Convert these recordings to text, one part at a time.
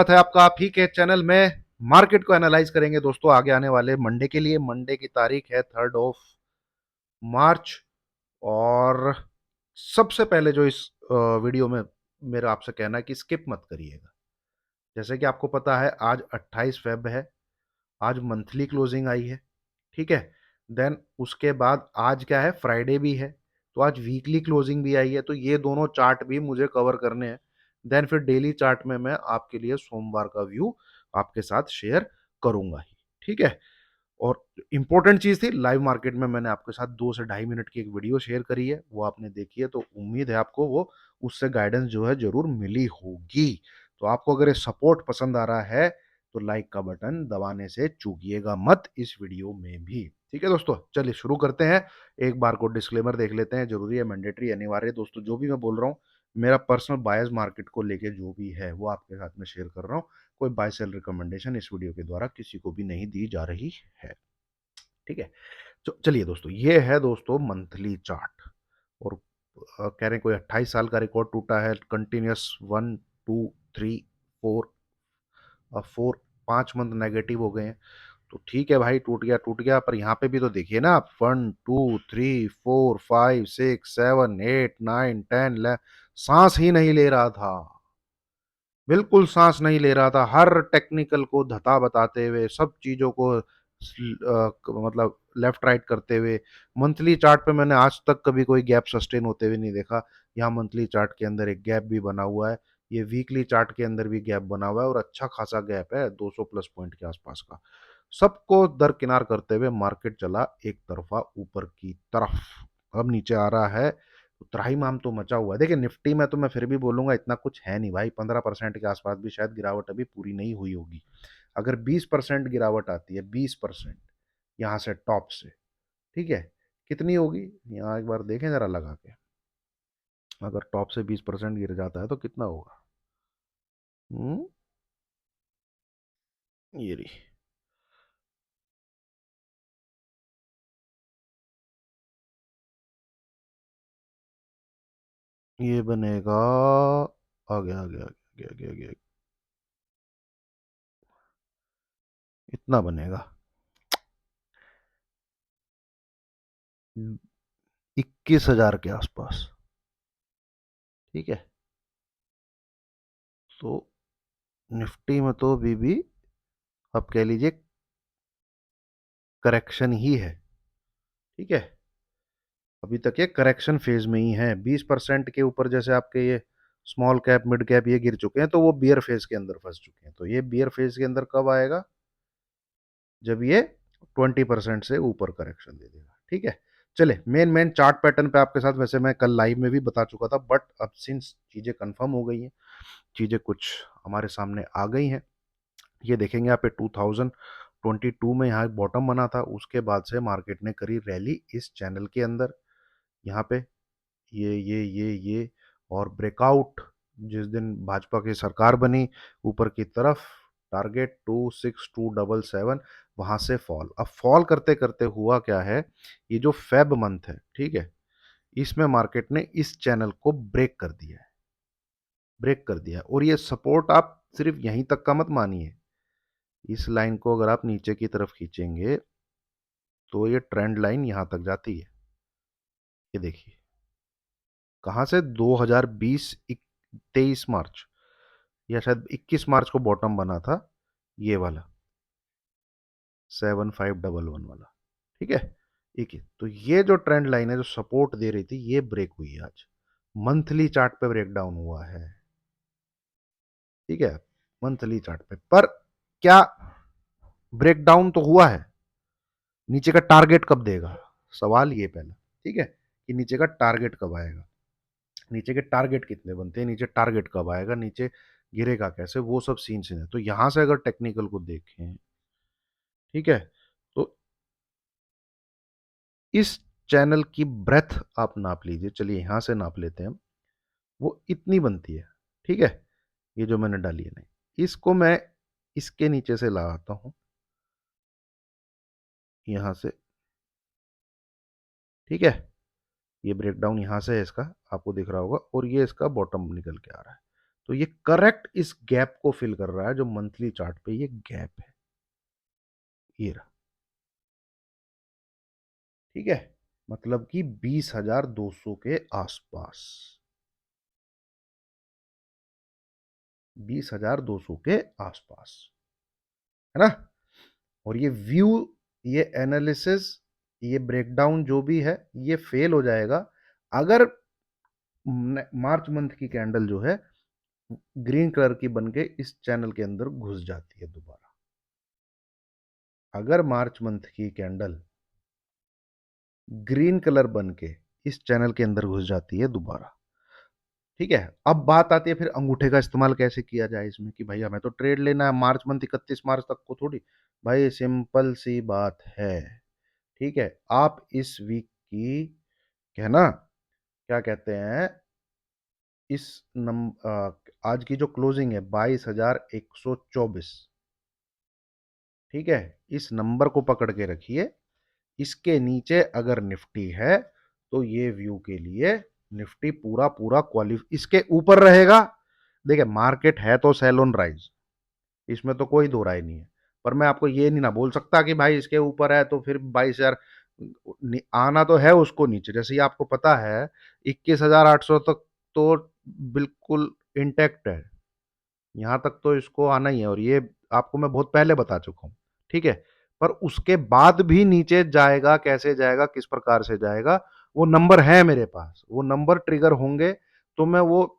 बात है आपका आप ही के चैनल में। मार्केट को एनालाइज करेंगे दोस्तों आगे आने वाले मंडे के लिए। मंडे की तारीख है 3 मार्च। और सबसे पहले जो इस वीडियो में मेरा आपसे कहना है कि स्किप मत करिएगा। जैसे कि आपको पता है आज 28 फेब है। आज मंथली क्लोजिंग आई है। ठीक है। देन उसके बाद आज क्या है, फ्राइडे भी है। तो आज वीकली क्लोजिंग भी आई है, तो ये दोनों चार्ट भी मुझे कवर करने हैं। देन फिर डेली चार्ट में मैं आपके लिए सोमवार का व्यू आपके साथ शेयर करूंगा ही। ठीक है। और इंपॉर्टेंट चीज थी, लाइव मार्केट में मैंने आपके साथ 2 से ढाई मिनट की एक वीडियो शेयर करी है, वो आपने देखी है, तो उम्मीद है आपको वो उससे गाइडेंस जो है जरूर मिली होगी। तो आपको अगर ये सपोर्ट पसंद आ रहा है तो लाइक का बटन दबाने से चूकिएगा मत इस वीडियो में भी। ठीक है दोस्तों, चलिए शुरू करते हैं। एक बार को डिस्क्लेमर देख लेते हैं, जरूरी है, मैंडेटरी, अनिवार्य है। दोस्तों जो भी मैं बोल रहा हूँ मेरा पर्सनल बायस मार्केट को लेके जो भी है वो आपके साथ में शेयर कर रहा हूँ। कोई बाय सेल रिकमेंडेशन इस वीडियो के द्वारा किसी को भी नहीं दी जा रही है। ठीक है। तो चलिए दोस्तों, ये है दोस्तों मंथली चार्ट। और कह रहे हैं कोई 28 साल का रिकॉर्ड टूटा है कंटिन्यूस। 1 2 3 4 4 5 मंथ नेगेटिव हो गए हैं। तो ठीक है भाई, टूट गया टूट गया, पर यहाँ पे भी तो देखिए ना आप, 1 2 3 4 5 6 7 8 9 10 सांस ही नहीं ले रहा था। बिल्कुल सांस नहीं ले रहा था, हर टेक्निकल को धता बताते हुए, सब चीजों को मतलब लेफ्ट राइट करते हुए। मंथली चार्ट पे मैंने आज तक कभी कोई गैप सस्टेन होते हुए नहीं देखा। यहाँ मंथली चार्ट के अंदर एक गैप भी बना हुआ है। ये वीकली चार्ट के अंदर भी गैप बना हुआ है, और अच्छा खासा गैप है, 200 प्लस पॉइंट के आसपास का। सबको दरकिनार करते हुए मार्केट चला एक तरफा ऊपर की तरफ। अब नीचे आ रहा है, तो त्राहिमाम तो मचा हुआ है। देखिए निफ्टी में तो मैं फिर भी बोलूंगा इतना कुछ है नहीं भाई, 15% के आसपास भी शायद गिरावट अभी पूरी नहीं हुई होगी। अगर 20% गिरावट आती है, 20% यहाँ से टॉप से, ठीक है, कितनी होगी यहाँ एक बार देखें जरा लगा के। अगर टॉप से 20% गिर जाता है तो कितना होगा। हम्म, ये रही, ये बनेगा, आ गया आ गया आ गया आ गया आ गया, इतना बनेगा, 21,000 के आसपास। ठीक है। तो निफ्टी में तो अभी भी आप कह लीजिए करेक्शन ही है। ठीक है। अभी तक ये करेक्शन फेज में ही है। 20% के ऊपर जैसे आपके ये स्मॉल कैप मिड कैप ये गिर चुके हैं, तो वो बियर फेज के अंदर फंस चुके हैं। तो ये बियर फेज के अंदर कब आएगा, जब ये 20% से ऊपर करेक्शन दे देगा। ठीक है। चले मेन मेन चार्ट पैटर्न पे आपके साथ, वैसे मैं कल लाइव में भी बता चुका था, बट अब सिंस चीजें कंफर्म हो गई हैं, चीजें कुछ हमारे सामने आ गई हैं। ये देखेंगे आप, 2022 में यहाँ एक बॉटम बना था, उसके बाद से मार्केट ने करी रैली इस चैनल के अंदर। यहाँ पे ये और ब्रेकआउट जिस दिन भाजपा की सरकार बनी, ऊपर की तरफ टारगेट 26277, वहां से फॉल। अब फॉल करते करते हुआ क्या है, ये जो फेब मंथ है, ठीक है, इसमें मार्केट ने इस चैनल को ब्रेक कर दिया है, ब्रेक कर दिया है। और ये सपोर्ट आप सिर्फ यहीं तक का मत मानिए, इस लाइन को अगर आप नीचे की तरफ खींचेंगे तो ये ट्रेंड लाइन यहां तक जाती है। ये देखिए कहां से, 2020 23 मार्च या शायद 21 मार्च को बॉटम बना था, ये वाला 7511 वाला। ठीक है। ठीक है, तो ये जो ट्रेंड लाइन है जो सपोर्ट दे रही थी, ये ब्रेक हुई है आज। मंथली चार्ट पे ब्रेकडाउन हुआ है। ठीक है। मंथली चार्ट पे, पर क्या ब्रेकडाउन तो हुआ है, नीचे का टारगेट कब देगा, सवाल ये पहला। ठीक है, कि नीचे का टारगेट कब आएगा, नीचे के टारगेट कितने बनते हैं, नीचे टारगेट कब आएगा, नीचे गिरेगा कैसे, वो सब सीन सीन है। तो यहां से अगर टेक्निकल को देखें, ठीक है, तो इस चैनल की ब्रेथ आप नाप लीजिए। चलिए यहां से नाप लेते हैं हम, वो इतनी बनती है। ठीक है, ये जो मैंने डाली है, नहीं, इसको मैं इसके नीचे से लगाता हूं, यहां से। ठीक है, ये ब्रेकडाउन यहां से है इसका, आपको दिख रहा होगा, और ये इसका बॉटम निकल के आ रहा है। तो ये करेक्ट इस गैप को फिल कर रहा है जो मंथली चार्ट पे ये गैप है, ये रहा। ठीक है, मतलब कि 20,200 के आसपास, 20,200 के आसपास, है ना। और ये व्यू, ये एनालिसिस, ये ब्रेकडाउन जो भी है ये फेल हो जाएगा अगर मार्च मंथ की कैंडल जो है ग्रीन कलर की बन के इस चैनल के अंदर घुस जाती है दोबारा। अगर मार्च मंथ की कैंडल ग्रीन कलर बन के इस चैनल के अंदर घुस जाती है दोबारा, ठीक है। अब बात आती है फिर अंगूठे का इस्तेमाल कैसे किया जाए इसमें, कि भाई हमें तो ट्रेड लेना है मार्च मंथ 31 मार्च तक को थोड़ी। भाई सिंपल सी बात है, ठीक है। आप इस वीक की, क्या है ना, क्या कहते हैं, इस आज की जो क्लोजिंग है 22,124, ठीक है, इस नंबर को पकड़ के रखिए। इसके नीचे अगर निफ्टी है तो ये व्यू के लिए निफ्टी पूरा पूरा क्वालिफाई, इसके ऊपर रहेगा। देखिए मार्केट है तो सेल ऑन राइज, इसमें तो कोई दो राय नहीं है। पर मैं आपको ये नहीं ना बोल सकता कि भाई इसके ऊपर है तो फिर 22,000 आना तो है उसको नीचे। जैसे ही आपको पता है 21,800 तक तो बिल्कुल इंटैक्ट है, यहां तक तो इसको आना ही है, और ये आपको मैं बहुत पहले बता चुका हूं, ठीक है। पर उसके बाद भी नीचे जाएगा, कैसे जाएगा, किस प्रकार से जाएगा, वो नंबर है मेरे पास, वो नंबर ट्रिगर होंगे तो मैं वो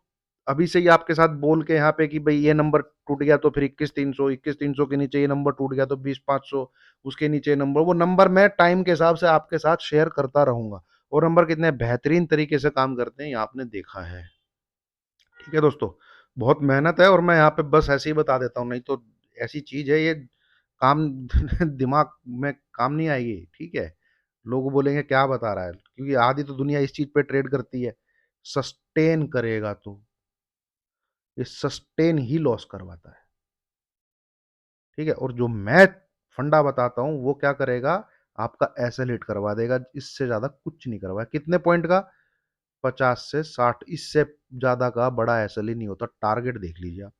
अभी से ही आपके साथ बोल के यहाँ पे कि भाई ये नंबर टूट गया तो फिर 21,300, 21,300 के नीचे ये नंबर टूट गया तो 20,500, उसके नीचे नंबर, वो नंबर मैं टाइम के हिसाब से आपके साथ शेयर करता रहूंगा। और नंबर कितने बेहतरीन तरीके से काम करते हैं ये आपने देखा है। ठीक है दोस्तों, बहुत मेहनत है और मैं यहाँ पे बस ऐसे ही बता देता हूँ, नहीं तो ऐसी चीज है ये, काम दिमाग में काम नहीं आएगी, ठीक है। लोग बोलेंगे क्या बता रहा है, क्योंकि आधी तो दुनिया इस चीज पे ट्रेड करती है। सस्टेन करेगा तो ये सस्टेन ही लॉस करवाता है, ठीक है। और जो मैं फंडा बताता हूं वो क्या करेगा, आपका एसएल हिट करवा देगा, इससे ज्यादा कुछ नहीं करवाया। कितने पॉइंट का, 50 से 60, इससे ज्यादा का बड़ा एसएल ही नहीं होता। टारगेट देख लीजिए आप,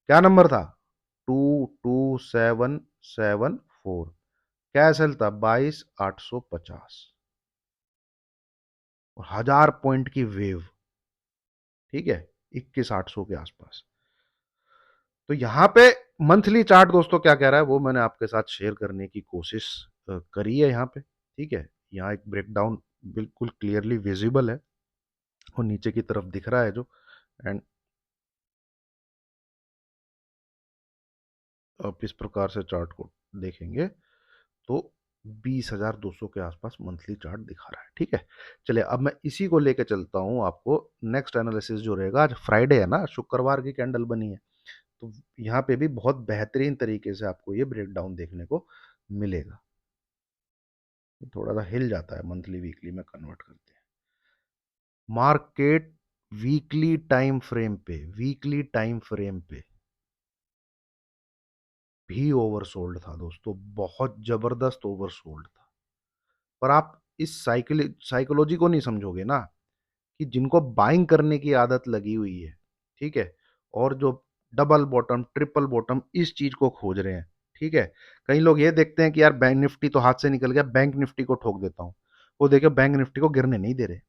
क्या नंबर था, 22,774। क्या एसएल था, 22,850, और 1,000 पॉइंट की वेव, ठीक है, 21,800 के आसपास। तो यहां पे मंथली चार्ट दोस्तों क्या कह रहा है वो मैंने आपके साथ शेयर करने की कोशिश करी है यहाँ पे, ठीक है। यहाँ एक ब्रेकडाउन बिल्कुल क्लियरली विजिबल है और नीचे की तरफ दिख रहा है जो, एंड आप इस प्रकार से चार्ट को देखेंगे तो 20,200 के आसपास मंथली चार्ट दिखा रहा है, ठीक है। चलिए अब मैं इसी को लेके चलता हूं आपको नेक्स्ट एनालिसिस जो रहेगा। आज फ्राइडे है ना, शुक्रवार की कैंडल बनी है, तो यहाँ पे भी बहुत बेहतरीन तरीके से आपको ये ब्रेकडाउन देखने को मिलेगा। थोड़ा सा हिल जाता है, मंथली वीकली में कन्वर्ट करते हैं। मार्केट वीकली टाइम फ्रेम पे भी ओवरसोल्ड था दोस्तों, बहुत जबरदस्त ओवरसोल्ड था। पर आप इस साइकोलॉजी को नहीं समझोगे ना, कि जिनको बाइंग करने की आदत लगी हुई है, ठीक है, और जो डबल बॉटम ट्रिपल बॉटम इस चीज को खोज रहे हैं, ठीक है। कई लोग ये देखते हैं कि यार बैंक निफ्टी तो हाथ से निकल गया, बैंक निफ्टी को ठोक देता हूं। वो देखो बैंक निफ्टी को गिरने नहीं दे रहे,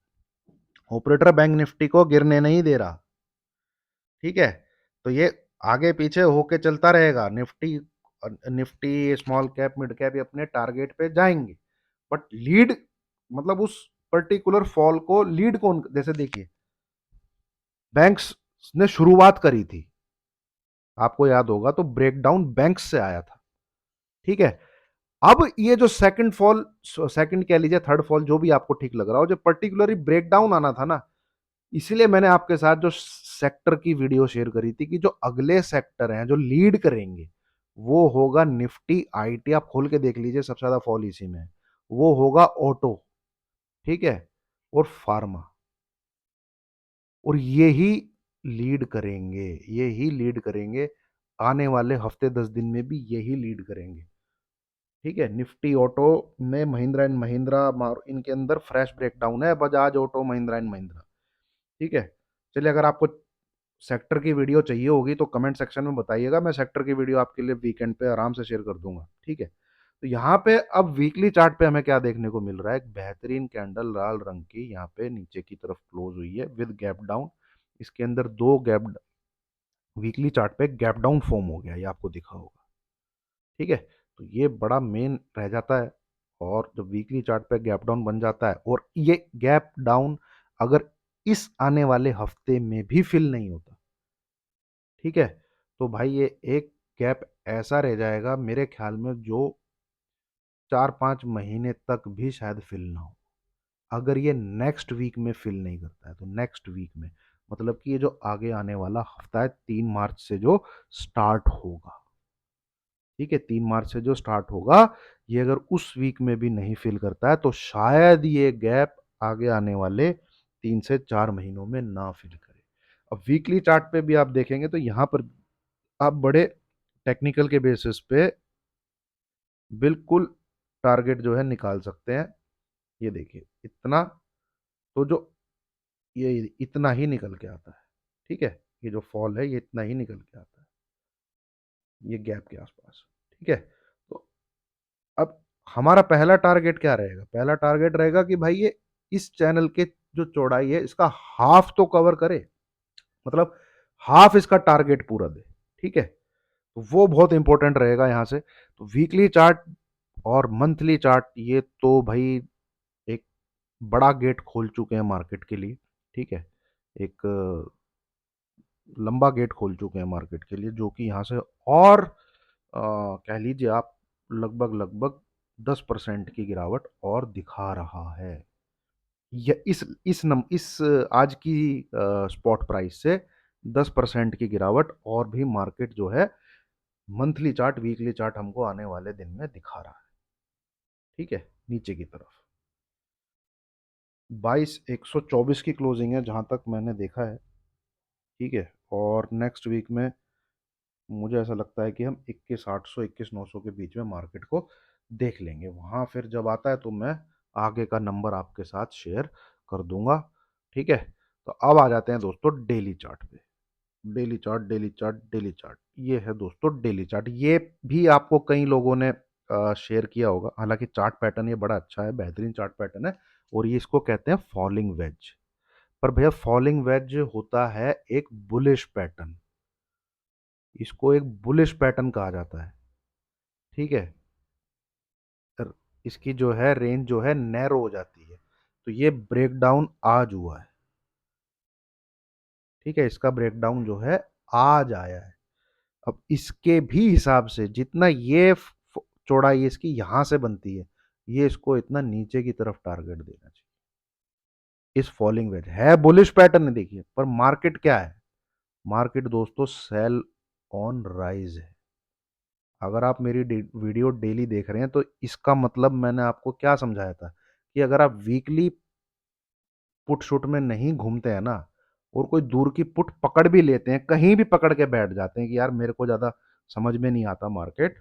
ऑपरेटर बैंक निफ्टी को गिरने नहीं दे रहा, ठीक है। तो ये आगे पीछे होके चलता रहेगा, Nifty Nifty small cap mid cap ये अपने टारगेट पे जाएंगे, बट लीड, मतलब उस पर्टिकुलर फॉल को लीड कौन, जैसे देखिए बैंक्स ने शुरुआत करी थी, आपको याद होगा, तो ब्रेकडाउन बैंक्स से आया था, ठीक है। अब ये जो सेकंड फॉल, सेकंड कह लीजिए थर्ड फॉल, जो भी आपको ठीक लग रहा हो, जो पर्टिकुलरली ब्रेकडाउन आना था ना, इसीलिए मैंने आपके साथ जो सेक्टर की वीडियो शेयर करी थी कि जो अगले सेक्टर हैं जो लीड करेंगे वो होगा निफ्टी आईटी, आप खोल के देख लीजिए सबसे ज्यादा फॉल इसी में है। वो होगा ऑटो, ठीक है, और फार्मा, और ये ही लीड करेंगे आने वाले हफ्ते 10 दिन में भी यही लीड करेंगे, ठीक है। निफ्टी ऑटो में महिंद्रा एंड महिंद्रा, इनके अंदर फ्रेश ब्रेकडाउन है, बजाज ऑटो, महिंद्रा एंड महिंद्रा, ठीक है। चलिए अगर आपको सेक्टर की वीडियो चाहिए होगी तो कमेंट सेक्शन में बताइएगा, मैं सेक्टर की वीडियो आपके लिए वीकेंड पे आराम से शेयर कर दूंगा, ठीक है। तो यहाँ पे अब वीकली चार्ट पे हमें क्या देखने को मिल रहा है, एक बेहतरीन कैंडल लाल रंग की यहाँ पे नीचे की तरफ क्लोज हुई है विद गैप डाउन। इसके अंदर दो गैप, वीकली चार्ट पे गैप डाउन फॉर्म हो गया, ये आपको दिखा होगा, ठीक है। तो ये बड़ा मेन रह जाता है। और जब वीकली चार्ट पे गैप डाउन बन जाता है और ये गैप डाउन अगर इस आने वाले हफ्ते में भी फिल नहीं होता, ठीक है, तो भाई ये एक गैप ऐसा रह जाएगा मेरे ख्याल में जो 4-5 महीने तक भी शायद फिल ना हो। अगर ये नेक्स्ट वीक में फिल नहीं करता है तो नेक्स्ट वीक में, मतलब कि ये जो आगे आने वाला हफ्ता है 3 मार्च से जो स्टार्ट होगा, ठीक है, 3 मार्च से जो स्टार्ट होगा, ये अगर उस वीक में भी नहीं फिल करता है तो शायद ये गैप आगे आने वाले 3 से 4 महीनों में ना फिल करे। अब वीकली चार्ट पे भी आप देखेंगे तो यहाँ पर आप बड़े टेक्निकल के बेसिस पे बिल्कुल टारगेट जो है निकाल सकते हैं। ये देखिए इतना, तो जो ये इतना ही निकल के आता है, ठीक है, ये जो फॉल है ये इतना ही निकल के आता है, ये गैप के आसपास, ठीक है। तो अब हमारा पहला टारगेट क्या रहेगा, पहला टारगेट रहेगा कि भाई ये इस चैनल के जो चौड़ाई है इसका हाफ तो कवर करे, मतलब हाफ इसका टारगेट पूरा दे, ठीक है। तो वो बहुत इंपॉर्टेंट रहेगा यहां से। तो वीकली चार्ट और मंथली चार्ट ये तो भाई एक बड़ा गेट खोल चुके हैं मार्केट के लिए, ठीक है, एक लंबा गेट खोल चुके हैं मार्केट के लिए, जो कि यहाँ से और कह लीजिए आप लगभग लगभग 10% की गिरावट और दिखा रहा है। यह इस आज की स्पॉट प्राइस से 10% की गिरावट और भी मार्केट जो है मंथली चार्ट वीकली चार्ट हमको आने वाले दिन में दिखा रहा है, ठीक है, नीचे की तरफ 22,124 की क्लोजिंग है जहां तक मैंने देखा है, ठीक है। और नेक्स्ट वीक में मुझे ऐसा लगता है कि हम 21,800 21,900 के बीच में मार्केट को देख लेंगे, वहां फिर जब आता है तो मैं आगे का नंबर आपके साथ शेयर कर दूंगा, ठीक है। तो अब आ जाते हैं दोस्तों डेली चार्ट पे। Daily chart daily chart daily chart, ये है दोस्तों डेली चार्ट। ये भी आपको कई लोगों ने शेयर किया होगा, हालांकि चार्ट पैटर्न ये बड़ा अच्छा है, बेहतरीन चार्ट पैटर्न है। और ये इसको कहते हैं फॉलिंग वेज। पर भैया फॉलिंग वेज होता है एक बुलिश पैटर्न, इसको एक बुलिश पैटर्न कहा जाता है, ठीक है। इसकी जो है रेंज जो है नैरो हो जाती है। तो ये ब्रेकडाउन आज हुआ है, ठीक है, इसका ब्रेकडाउन जो है आज आया है। अब इसके भी हिसाब से जितना ये चौड़ाई इसकी यहां से बनती है, ये इसको इतना नीचे की तरफ टारगेट देना चाहिए। इस फॉलिंग वेज है बुलिश पैटर्न देखिए, पर मार्केट क्या है, मार्केट दोस्तों सेल ऑन राइज है। अगर आप मेरी वीडियो डेली देख रहे हैं तो इसका मतलब मैंने आपको क्या समझाया था कि अगर आप वीकली पुट शुट में नहीं घूमते हैं ना, और कोई दूर की पुट पकड़ भी लेते हैं, कहीं भी पकड़ के बैठ जाते हैं कि यार मेरे को ज्यादा समझ में नहीं आता मार्केट,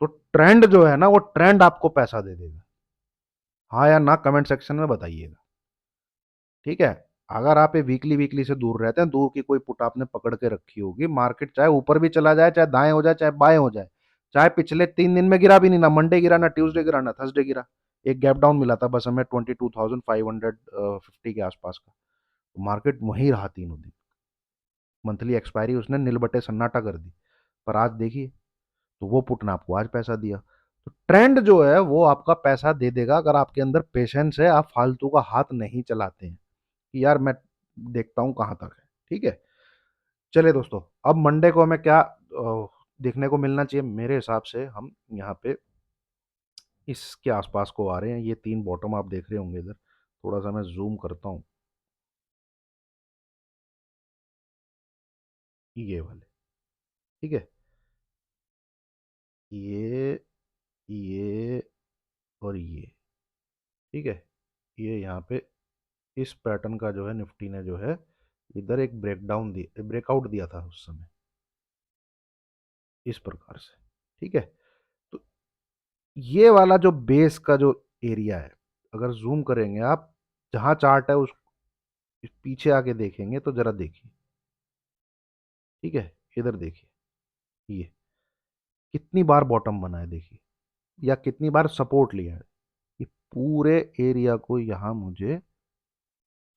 तो ट्रेंड जो है ना वो ट्रेंड आपको पैसा दे देगा। हाँ या ना कमेंट सेक्शन में बताइएगा, ठीक है। अगर आप ये वीकली वीकली से दूर रहते हैं, दूर की कोई पुट आपने पकड़ के रखी होगी, मार्केट चाहे ऊपर भी चला जाए, चाहे दाएं हो जाए, चाहे बाएं हो जाए, चाहे पिछले 3 दिन में गिरा भी नहीं, ना मंडे गिरा, ना ट्यूसडे गिरा, ना थर्सडे गिरा, एक गैप डाउन मिला था बस हमें 22,550 के आसपास का, तो मार्केट वहीं रहा 3 दिन। मंथली एक्सपायरी उसने नील बटे सन्नाटा कर दी। पर आज देखिए, तो वो पुट ने आपको आज पैसा दिया। तो ट्रेंड जो है वो आपका पैसा दे देगा अगर आपके अंदर पेशेंस है, आप फालतू का हाथ नहीं चलाते हैं कि यार मैं देखता हूं कहां तक है, ठीक है। चलिए दोस्तों, अब मंडे को हमें क्या देखने को मिलना चाहिए, मेरे हिसाब से हम यहाँ पे इसके आसपास को आ रहे हैं। ये 3 बॉटम आप देख रहे होंगे इधर, थोड़ा सा मैं जूम करता हूँ, ये वाले, ठीक है, ये और ये, ठीक है। ये यहाँ पे इस पैटर्न का जो है निफ्टी ने जो है इधर एक ब्रेकआउट दिया था उस समय, इस प्रकार से, ठीक है। तो ये वाला जो बेस का जो एरिया है, अगर जूम करेंगे आप, जहां चार्ट है उस पीछे आके देखेंगे तो जरा देखिए, ठीक है, इधर देखिए, ये कितनी बार बॉटम बना है देखिए, या कितनी बार सपोर्ट लिया है। ये पूरे एरिया को यहां मुझे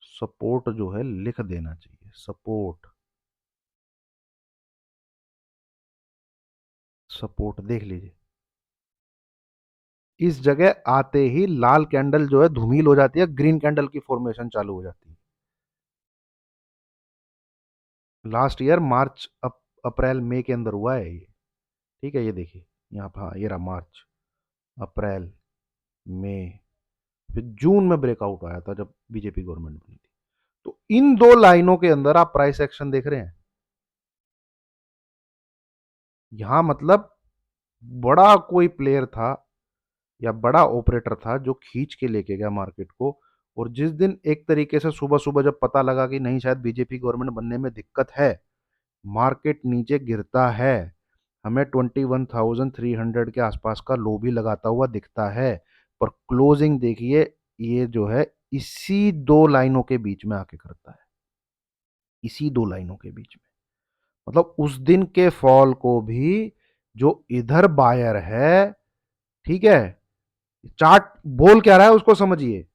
सपोर्ट जो है लिख देना चाहिए, सपोर्ट। सपोर्ट देख लीजिए, इस जगह आते ही लाल कैंडल जो है धूमिल हो जाती है, ग्रीन कैंडल की फॉर्मेशन चालू हो जाती है। लास्ट ईयर मार्च अप्रैल मई के अंदर हुआ है ये। ठीक है, ये देखिए यहाँ पर, हाँ ये रहा मार्च, अप्रैल, मई, फिर जून में ब्रेकआउट आया था जब बीजेपी गवर्नमेंट बनी थी। तो इन दो लाइनों के अंदर आप प्राइस एक्शन देख रहे हैं। यहां मतलब बड़ा कोई प्लेयर था या बड़ा ऑपरेटर था जो खींच के लेके गया मार्केट को। और जिस दिन एक तरीके से सुबह सुबह जब पता लगा कि नहीं शायद बीजेपी गवर्नमेंट बनने में दिक्कत है, मार्केट नीचे गिरता है, हमें 21,300 के आसपास का लो भी लगाता हुआ दिखता है। पर क्लोजिंग देखिए, ये जो है इसी दो लाइनों के बीच में आके करता है, इसी दो लाइनों के बीच में। मतलब उस दिन के फॉल को भी जो इधर बायर है, ठीक है, चार्ट बोल क्या रहा है उसको समझिए,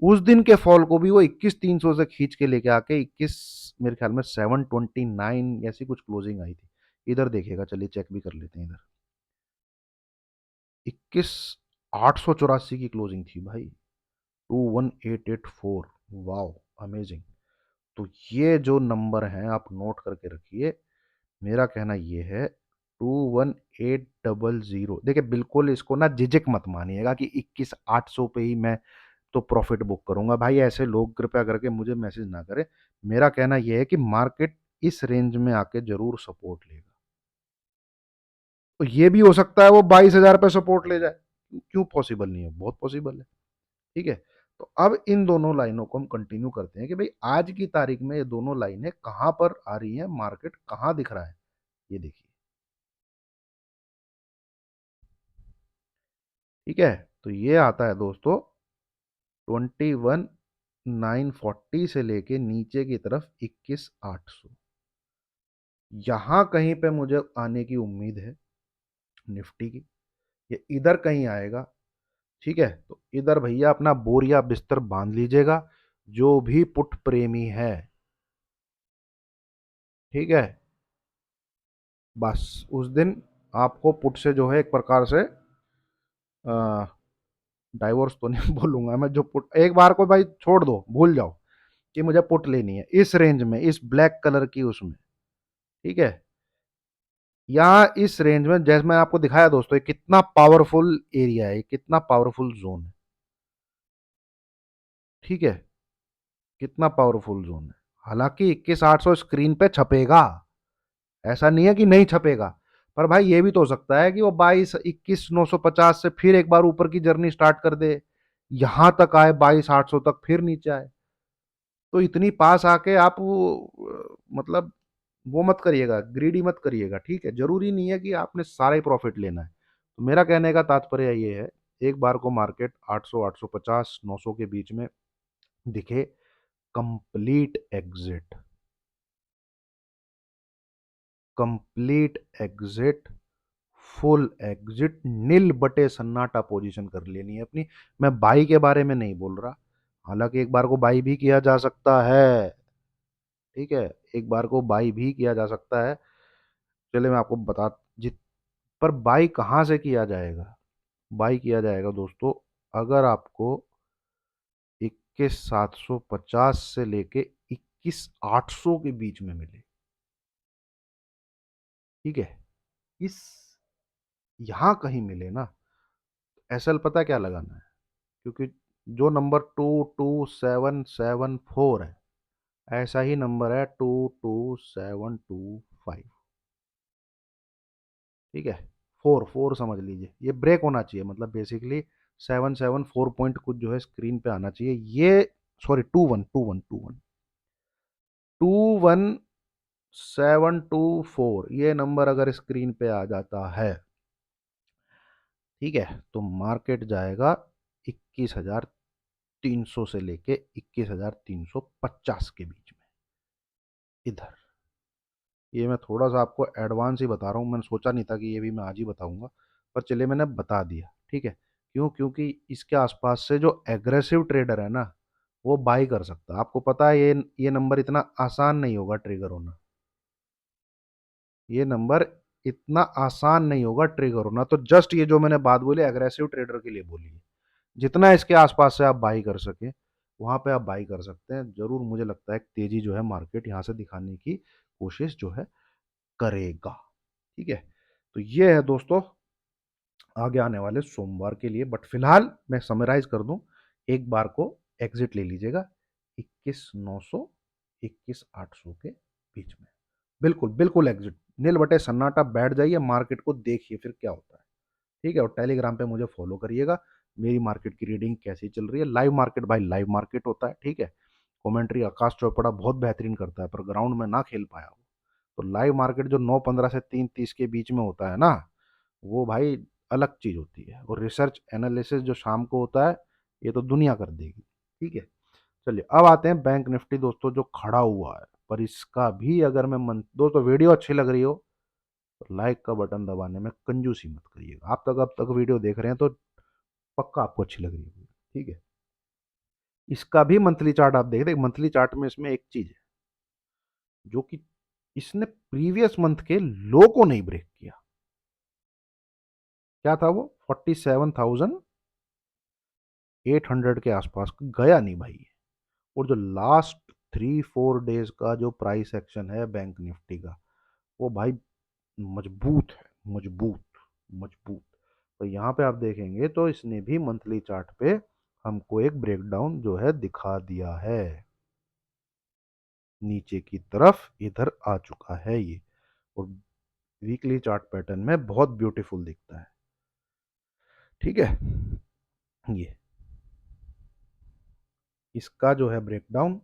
उस दिन के फॉल को भी वो 21,300 से खींच के लेके आके 21, मेरे ख्याल में 729 ऐसी कुछ क्लोजिंग आई थी। इधर देखिएगा, चलिए चेक भी कर लेते हैं। इधर 21,884 की क्लोजिंग थी भाई, 21,884। Wow, amazing. तो ये जो नंबर हैं आप नोट करके रखिए। मेरा कहना ये है 21,800। देखिए बिल्कुल इसको ना झिझक मत मानिएगा कि 21,800 पे ही मैं तो प्रॉफिट बुक करूंगा। भाई ऐसे लोग कृपया करके मुझे मैसेज ना करें। मेरा कहना यह है कि मार्केट इस रेंज में आके जरूर सपोर्ट लेगा। तो ये भी हो सकता है वो 22,000 पे सपोर्ट ले जाए। क्यों पॉसिबल नहीं है, बहुत पॉसिबल है। ठीक है, तो अब इन दोनों लाइनों को हम कंटिन्यू करते हैं कि भाई आज की तारीख में ये दोनों लाइनें कहां पर आ रही हैं, मार्केट कहां दिख रहा है। ये देखिए, ठीक है, तो ये आता है दोस्तों 21,940 से लेके नीचे की तरफ 21,800। यहां कहीं पे मुझे आने की उम्मीद है निफ्टी की। ये इधर कहीं आएगा। ठीक है, तो इधर भैया अपना बोरिया बिस्तर बांध लीजिएगा, जो भी पुट प्रेमी है। ठीक है, बस उस दिन आपको पुट से जो है एक प्रकार से डाइवोर्स तो नहीं बोलूंगा मैं, जो पुट एक बार को भाई छोड़ दो, भूल जाओ कि मुझे पुट लेनी है इस रेंज में, इस ब्लैक कलर की उसमें। ठीक है, यहाँ इस रेंज में जैसे मैंने आपको दिखाया दोस्तों, ये कितना पावरफुल एरिया है, कितना पावरफुल जोन है। ठीक है, कितना पावरफुल जोन है। हालांकि 21,800 स्क्रीन पे छपेगा, ऐसा नहीं है कि नहीं छपेगा। पर भाई ये भी तो हो सकता है कि वो 22,21,950 से फिर एक बार ऊपर की जर्नी स्टार्ट कर दे, यहां तक आए 22,800 तक, फिर नीचे आए। तो इतनी पास आके आप मतलब वो मत करिएगा, ग्रीडी मत करिएगा। ठीक है, जरूरी नहीं है कि आपने सारा ही प्रॉफिट लेना है। तो मेरा कहने का तात्पर्य ये है, एक बार को मार्केट 800, 850, 900 के बीच में दिखे, complete exit, complete exit, full exit, नील बटे सन्नाटा पोजीशन कर लेनी है अपनी। मैं बाई के बारे में नहीं बोल रहा, हालांकि एक बार को बाई भी किया जा सकता है। ठीक है, एक बार को बाई भी किया जा सकता है। चलिए मैं आपको बता, जित पर बाई कहाँ से किया जाएगा। बाई किया जाएगा दोस्तों, अगर आपको 21,750 से लेके 21,800 के बीच में मिले। ठीक है, इस यहां कहीं मिले ना, एसएल पता क्या लगाना है, क्योंकि जो नंबर 22,774 है, ऐसा ही नंबर है 22,725। ठीक है, फोर फोर समझ लीजिए, ये ब्रेक होना चाहिए, मतलब बेसिकली 774 पॉइंट कुछ जो है स्क्रीन पे आना चाहिए। ये सॉरी, 21,724 ये नंबर अगर स्क्रीन पे आ जाता है, ठीक है, तो मार्केट जाएगा 21,300 से लेके 21,350 के बीच में, इधर। ये मैं थोड़ा सा आपको एडवांस ही बता रहा हूँ, मैंने सोचा नहीं था कि ये भी मैं आज ही बताऊंगा, पर चलिए मैंने बता दिया, ठीक है। क्यों? क्योंकि इसके आसपास से जो एग्रेसिव ट्रेडर है ना, वो बाई कर सकता है। आपको पता है ये नंबर इतना आसान नहीं होगा ट्रिगर होना, ये नंबर इतना आसान नहीं होगा ट्रिगर होना। तो जस्ट ये जो मैंने बात बोली एग्रेसिव ट्रेडर के लिए बोली है, जितना इसके आसपास से आप बाई कर सके वहां पे आप बाई कर सकते हैं। जरूर मुझे लगता है कि तेजी जो है मार्केट यहाँ से दिखाने की कोशिश जो है करेगा, ठीक है। तो ये है दोस्तों आगे आने वाले सोमवार के लिए। बट फिलहाल मैं समराइज कर दूं, एक बार को एग्जिट ले लीजिएगा 21,900 21,800 के बीच में, बिल्कुल बिल्कुल एग्जिट, नील बटे सन्नाटा बैठ जाइए, मार्केट को देखिए फिर क्या होता है, ठीक है। और टेलीग्राम पे मुझे फॉलो करिएगा, मेरी मार्केट की रीडिंग कैसी चल रही है। लाइव मार्केट भाई लाइव मार्केट होता है, ठीक है। कमेंट्री आकाश चोपड़ा बहुत बेहतरीन करता है, पर ग्राउंड में ना खेल पाया वो। तो लाइव मार्केट जो 9:15 से 3:30 के बीच में होता है ना, वो भाई अलग चीज होती है। और रिसर्च एनालिसिस जो शाम को होता है, ये तो दुनिया कर देगी, ठीक है। चलिए अब आते हैं बैंक निफ्टी दोस्तों, जो खड़ा हुआ है। पर इसका भी अगर मैं मन दोस्तों वीडियो अच्छी लग रही हो तो लाइक का बटन दबाने में कंजूसी मत करिएगा। आप तक अब तक वीडियो देख रहे हैं तो पक्का आपको अच्छी लग रही होगी, ठीक है। इसका भी मंथली चार्ट आप देख रहे हैं, मंथली चार्ट में इसमें एक चीज है जो कि इसने प्रीवियस मंथ के लो को नहीं ब्रेक किया। क्या था वो? 47,800 के आसपास गया नहीं भाई। और जो लास्ट 3-4 डेज का जो प्राइस एक्शन है बैंक निफ्टी का, वो भाई मजबूत है, मजबूत मजबूत। तो यहाँ पे आप देखेंगे तो इसने भी मंथली चार्ट पे हमको एक ब्रेकडाउन जो है दिखा दिया है, नीचे की तरफ इधर आ चुका है ये। और वीकली चार्ट पैटर्न में बहुत ब्यूटीफुल दिखता है, ठीक है। ये इसका जो है ब्रेकडाउन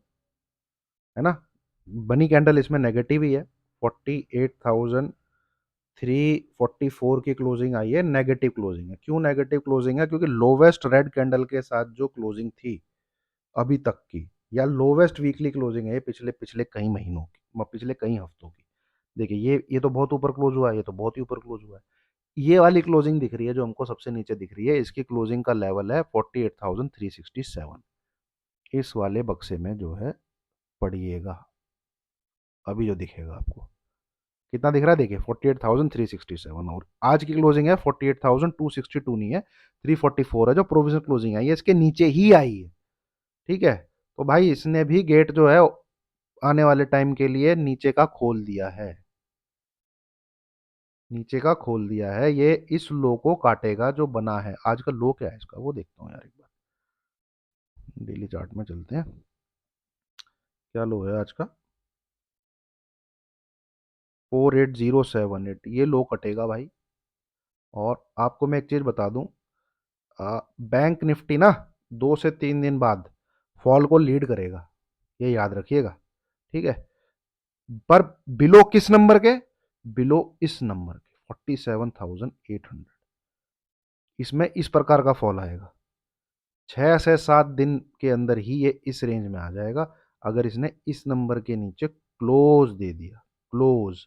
है ना, बनी कैंडल इसमें नेगेटिव ही है। 48,344 की क्लोजिंग आई है, नेगेटिव क्लोजिंग है। क्यों नेगेटिव क्लोजिंग है? क्योंकि लोवेस्ट रेड कैंडल के साथ जो क्लोजिंग थी अभी तक की, या लोवेस्ट वीकली क्लोजिंग है पिछले पिछले कई महीनों की, पिछले कई हफ्तों की। देखिए ये तो बहुत ऊपर क्लोज हुआ है, ये तो बहुत ही ऊपर क्लोज हुआ है। ये वाली क्लोजिंग दिख रही है जो हमको सबसे नीचे दिख रही है, इसकी क्लोजिंग का लेवल है 48,367। इस वाले बक्से में जो है पढ़िएगा, अभी जो दिखेगा आपको कितना दिख रहा है, देखिए 48,367। और आज की क्लोजिंग है 48,262, नहीं है 344 है जो प्रोविजनल क्लोजिंग आई है, इसके नीचे ही आई है, ठीक है। तो भाई इसने भी गेट जो है आने वाले टाइम के लिए नीचे का खोल दिया है, नीचे का खोल दिया है। ये इस लो को काटेगा जो बना है। आज का लो क्या है इसका वो देखता हूँ यार एक बार, डेली चार्ट में चलते हैं। क्या लो है आज का? 48078, ये लो कटेगा भाई। और आपको मैं एक चीज बता दूं, बैंक निफ्टी ना 2 से 3 दिन बाद फॉल को लीड करेगा, ये याद रखिएगा, ठीक है। पर बिलो किस नंबर के? बिलो इस नंबर के 47,800, इसमें इस प्रकार का फॉल आएगा। 6 से 7 दिन के अंदर ही ये इस रेंज में आ जाएगा, अगर इसने इस नंबर के नीचे क्लोज दे दिया। क्लोज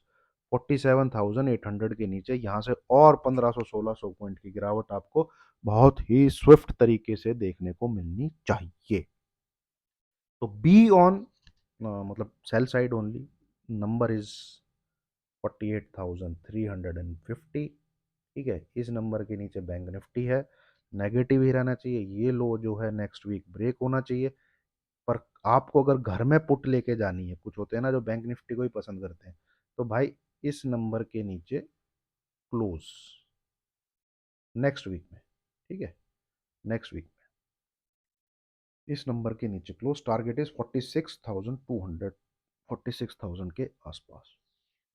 47,800 के नीचे, यहां से और 1500-1600 पॉइंट की गिरावट आपको बहुत ही स्विफ्ट तरीके से देखने को मिलनी चाहिए। तो बी ऑन मतलब sell side only, number is 48,350, ठीक है। इस नंबर के नीचे बैंक निफ्टी है, नेगेटिव ही रहना चाहिए। ये लो जो है नेक्स्ट वीक ब्रेक होना चाहिए। पर आपको अगर घर में पुट लेके जानी है, कुछ होते हैं ना जो बैंक निफ्टी को ही पसंद करते हैं, तो भाई इस नंबर के नीचे क्लोज नेक्स्ट वीक में, ठीक है। नेक्स्ट वीक में इस नंबर के नीचे क्लोज, टारगेट इज 46,200, 46,000 के आसपास।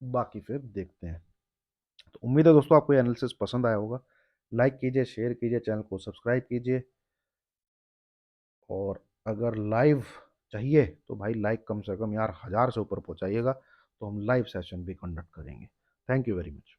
बाकी फिर देखते हैं। तो उम्मीद है दोस्तों आपको ये एनालिसिस पसंद आया होगा। लाइक कीजिए, शेयर कीजिए, चैनल को सब्सक्राइब कीजिए। और अगर लाइव चाहिए तो भाई लाइक कम से कम यार 1000 से ऊपर पहुंचाइएगा, तो हम लाइव सेशन भी कंडक्ट करेंगे। Thank you very much.